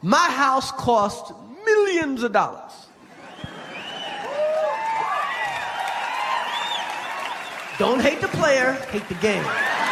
My house cost millions of dollars. Don't hate the player, hate the game.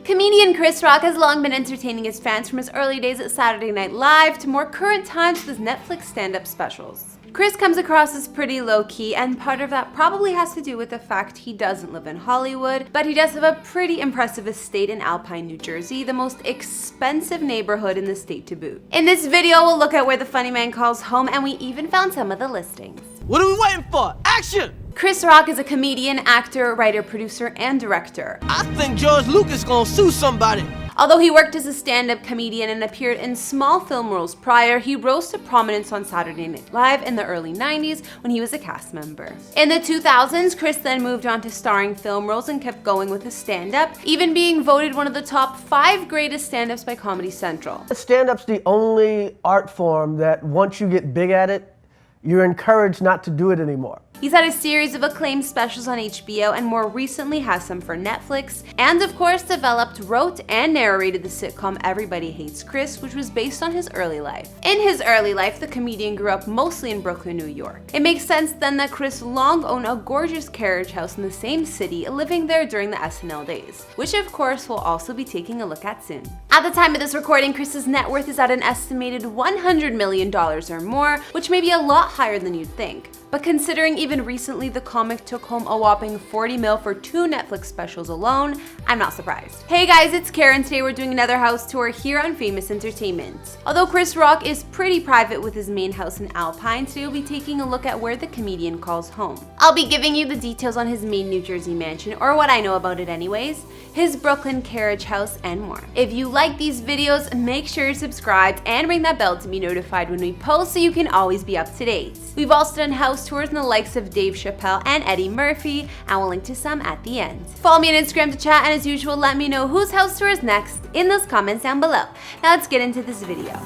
Comedian Chris Rock has long been entertaining his fans from his early days at Saturday Night Live to more current times with his Netflix stand-up specials. Chris comes across as pretty low-key, and part of that probably has to do with the fact he doesn't live in Hollywood, but he does have a pretty impressive estate in Alpine, New Jersey, the most expensive neighborhood in the state to boot. In this video, we'll look at where the funny man calls home, and we even found some of the listings. What are we waiting for? Action! Chris Rock is a comedian, actor, writer, producer, and director. I think George Lucas gonna sue somebody. Although he worked as a stand-up comedian and appeared in small film roles prior, he rose to prominence on Saturday Night Live in the early 90s when he was a cast member. In the 2000s, Chris then moved on to starring film roles and kept going with his stand-up, even being voted one of the top 5 greatest stand-ups by Comedy Central. Stand-up's the only art form that once you get big at it, you're encouraged not to do it anymore. He's had a series of acclaimed specials on HBO and more recently has some for Netflix, and of course developed, wrote, and narrated the sitcom Everybody Hates Chris, which was based on his early life. In his early life, the comedian grew up mostly in Brooklyn, New York. It makes sense then that Chris long owned a gorgeous carriage house in the same city, living there during the SNL days, which of course we'll also be taking a look at soon. At the time of this recording, Chris's net worth is at an estimated $100 million or more, which may be a lot higher than you'd think. But considering even recently the comic took home a whopping $40 million for 2 Netflix specials alone, I'm not surprised. Hey guys, it's Karen. Today we're doing another house tour here on Famous Entertainment. Although Chris Rock is pretty private with his main house in Alpine, today we'll be taking a look at where the comedian calls home. I'll be giving you the details on his main New Jersey mansion, or what I know about it anyways, his Brooklyn carriage house, and more. If you like these videos, make sure you're subscribed and ring that bell to be notified when we post so you can always be up to date. We've also done house tours in the likes of Dave Chappelle and Eddie Murphy, and we'll link to some at the end. Follow me on Instagram to chat, and as usual, let me know whose house tour is next in those comments down below. Now let's get into this video.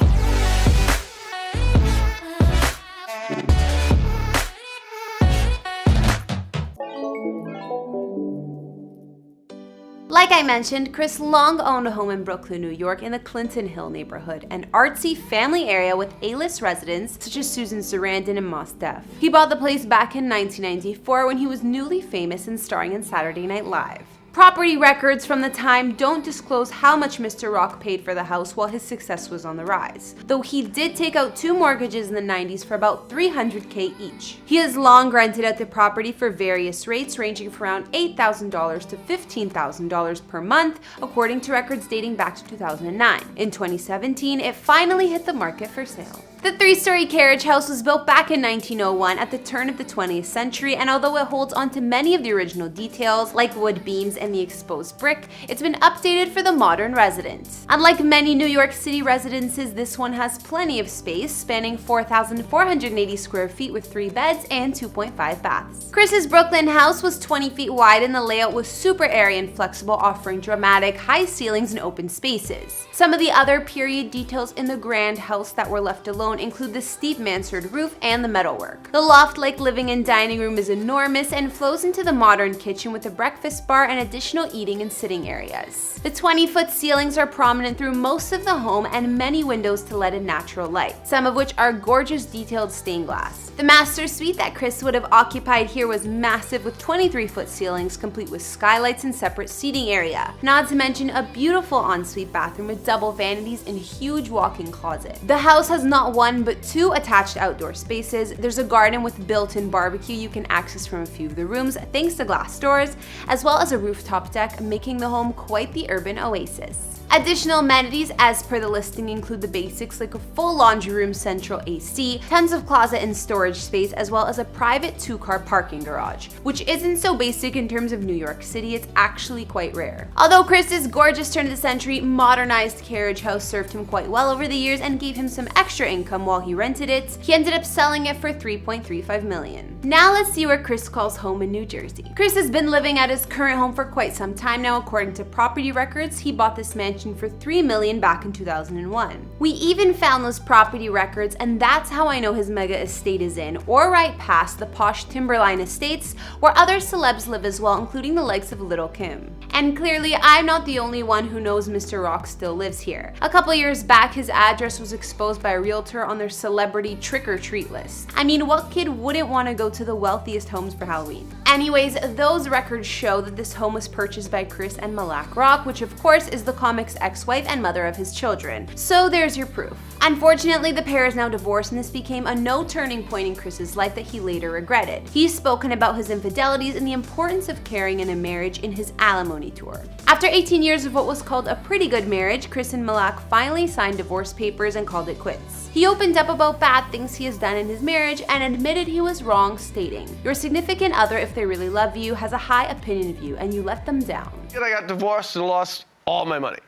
Like I mentioned, Chris long owned a home in Brooklyn, New York in the Clinton Hill neighborhood, an artsy family area with A-list residents such as Susan Sarandon and Mos Def. He bought the place back in 1994 when he was newly famous and starring in Saturday Night Live. Property records from the time don't disclose how much Mr. Rock paid for the house while his success was on the rise, though he did take out 2 mortgages in the 90s for about $300K each. He has long rented out the property for various rates ranging from around $8,000 to $15,000 per month, according to records dating back to 2009. In 2017, it finally hit the market for sale. The 3-story carriage house was built back in 1901 at the turn of the 20th century, and although it holds on to many of the original details, like wood beams and the exposed brick, it's been updated for the modern resident. Unlike many New York City residences, this one has plenty of space, spanning 4,480 square feet with 3 beds and 2.5 baths. Chris's Brooklyn house was 20 feet wide, and the layout was super airy and flexible, offering dramatic, high ceilings and open spaces. Some of the other period details in the grand house that were left alone include the steep mansard roof and the metalwork. The loft-like living and dining room is enormous and flows into the modern kitchen with a breakfast bar and additional eating and sitting areas. The 20-foot ceilings are prominent through most of the home and many windows to let in natural light, some of which are gorgeous detailed stained glass. The master suite that Chris would have occupied here was massive with 23-foot ceilings complete with skylights and separate seating area, not to mention a beautiful ensuite bathroom with double vanities and huge walk-in closet. The house has not 1 but 2 attached outdoor spaces. There's a garden with built-in barbecue you can access from a few of the rooms thanks to glass doors, as well as a rooftop deck, making the home quite the urban oasis. Additional amenities as per the listing include the basics like a full laundry room, central AC, tons of closet and storage space, as well as a private 2-car parking garage, which isn't so basic in terms of New York City. It's actually quite rare. Although Chris's gorgeous turn-of-the-century modernized carriage house served him quite well over the years and gave him some extra income while he rented it, he ended up selling it for $3.35 million. Now let's see where Chris calls home in New Jersey. Chris has been living at his current home for quite some time now. According to property records, he bought this mansion mansion for $3 million back in 2001. We even found those property records, and that's how I know his mega estate is in, or right past the posh Timberline estates where other celebs live as well, including the likes of Little Kim. And clearly, I'm not the only one who knows Mr. Rock still lives here. A couple years back, his address was exposed by a realtor on their celebrity trick-or-treat list. I mean, what kid wouldn't want to go to the wealthiest homes for Halloween? Anyways, those records show that this home was purchased by Chris and Malak Rock, which of course is the comic's ex-wife and mother of his children. So there's your proof. Unfortunately, the pair is now divorced, and this became a no turning point in Chris's life that he later regretted. He's spoken about his infidelities and the importance of caring in a marriage in his alimony tour. After 18 years of what was called a pretty good marriage, Chris and Malak finally signed divorce papers and called it quits. He opened up about bad things he has done in his marriage and admitted he was wrong, stating, "Your significant other, if they really love you, has a high opinion of you, and you let them down." I got divorced and lost all my money.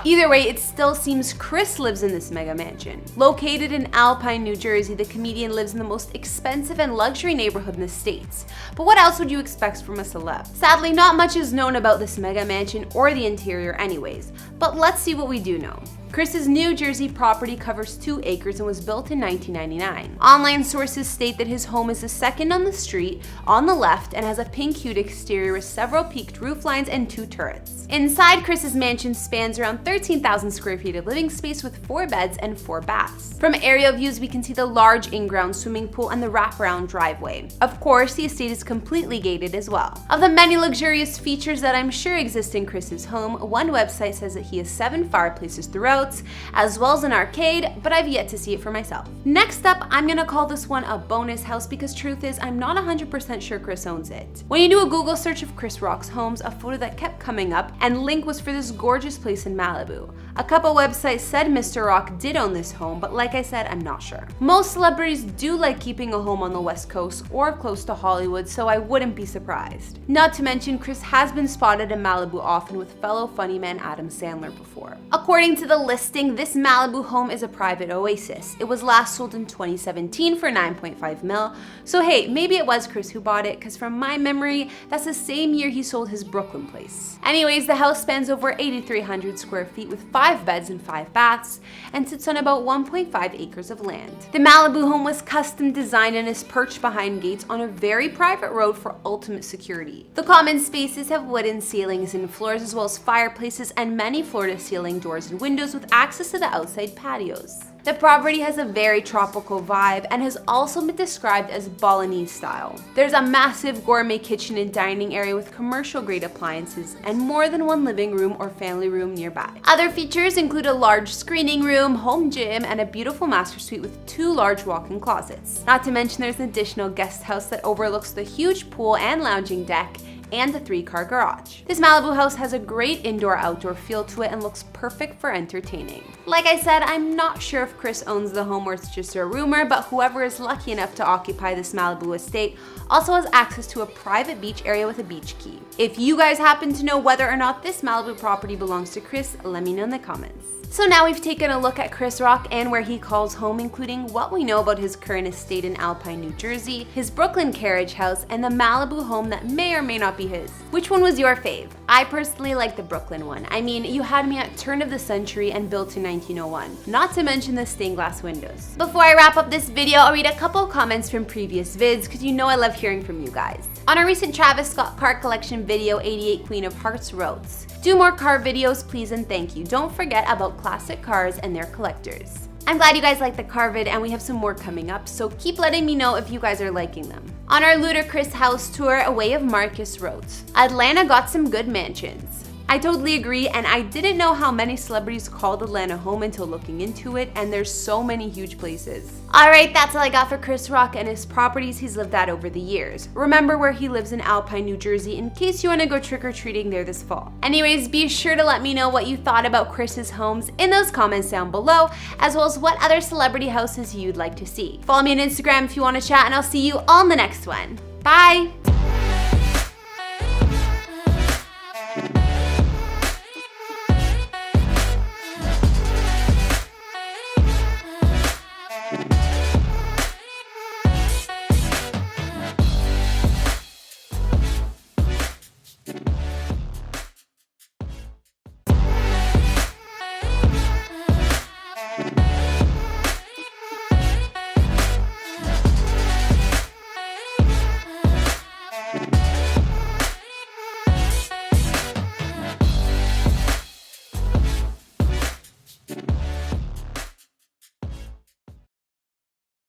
Either way, it still seems Chris lives in this mega mansion. Located in Alpine, New Jersey, the comedian lives in the most expensive and luxury neighborhood in the States. But what else would you expect from a celeb? Sadly, not much is known about this mega mansion or the interior anyways, but let's see what we do know. Chris's New Jersey property covers 2 acres and was built in 1999. Online sources state that his home is the second on the street, on the left, and has a pink-hued exterior with several peaked roof lines and 2 turrets. Inside, Chris's mansion spans around 13,000 square feet of living space with 4 beds and 4 baths. From aerial views, we can see the large in-ground swimming pool and the wraparound driveway. Of course, the estate is completely gated as well. Of the many luxurious features that I'm sure exist in Chris's home, one website says that he has 7 fireplaces throughout, as well as an arcade, but I've yet to see it for myself. Next up, I'm gonna call this one a bonus house because truth is, I'm not 100% sure Chris owns it. When you do a Google search of Chris Rock's homes, a photo that kept coming up and link was for this gorgeous place in Malibu. A couple websites said Mr. Rock did own this home, but like I said, I'm not sure. Most celebrities do like keeping a home on the West Coast or close to Hollywood, so I wouldn't be surprised. Not to mention, Chris has been spotted in Malibu often with fellow funny man Adam Sandler before. According to the listing, this Malibu home is a private oasis. It was last sold in 2017 for $9.5 mil, so hey, maybe it was Chris who bought it, because from my memory, that's the same year he sold his Brooklyn place. Anyways, the house spans over 8,300 square feet with 5 beds and 5 baths and sits on about 1.5 acres of land. The Malibu home was custom designed and is perched behind gates on a very private road for ultimate security. The common spaces have wooden ceilings and floors, as well as fireplaces and many floor-to-ceiling doors and windows with access to the outside patios. The property has a very tropical vibe and has also been described as Balinese style. There's a massive gourmet kitchen and dining area with commercial grade appliances and more than one living room or family room nearby. Other features include a large screening room, home gym, and a beautiful master suite with 2 large walk-in closets. Not to mention there's an additional guest house that overlooks the huge pool and lounging deck and the 3-car garage. This Malibu house has a great indoor-outdoor feel to it and looks perfect for entertaining. Like I said, I'm not sure if Chris owns the home or it's just a rumor, but whoever is lucky enough to occupy this Malibu estate also has access to a private beach area with a beach key. If you guys happen to know whether or not this Malibu property belongs to Chris, let me know in the comments. So now we've taken a look at Chris Rock and where he calls home, including what we know about his current estate in Alpine, New Jersey, his Brooklyn carriage house, and the Malibu home that may or may not be his. Which one was your fave? I personally like the Brooklyn one. I mean, you had me at turn of the century and built in 1901, not to mention the stained glass windows. Before I wrap up this video, I'll read a couple comments from previous vids because you know I love hearing from you guys. On a recent Travis Scott car collection video, 88 Queen of Hearts wrote, "Do more car videos please and thank you. Don't forget about classic cars and their collectors." I'm glad you guys liked the car vid and we have some more coming up, so keep letting me know if you guys are liking them. On our Ludacris house tour, A Way of Marcus wrote, "Atlanta got some good mansions." I totally agree, and I didn't know how many celebrities called Atlanta home until looking into it, and there's so many huge places. Alright, that's all I got for Chris Rock and his properties he's lived at over the years. Remember where he lives in Alpine, New Jersey, in case you want to go trick-or-treating there this fall. Anyways, be sure to let me know what you thought about Chris's homes in those comments down below, as well as what other celebrity houses you'd like to see. Follow me on Instagram if you want to chat, and I'll see you on the next one. Bye!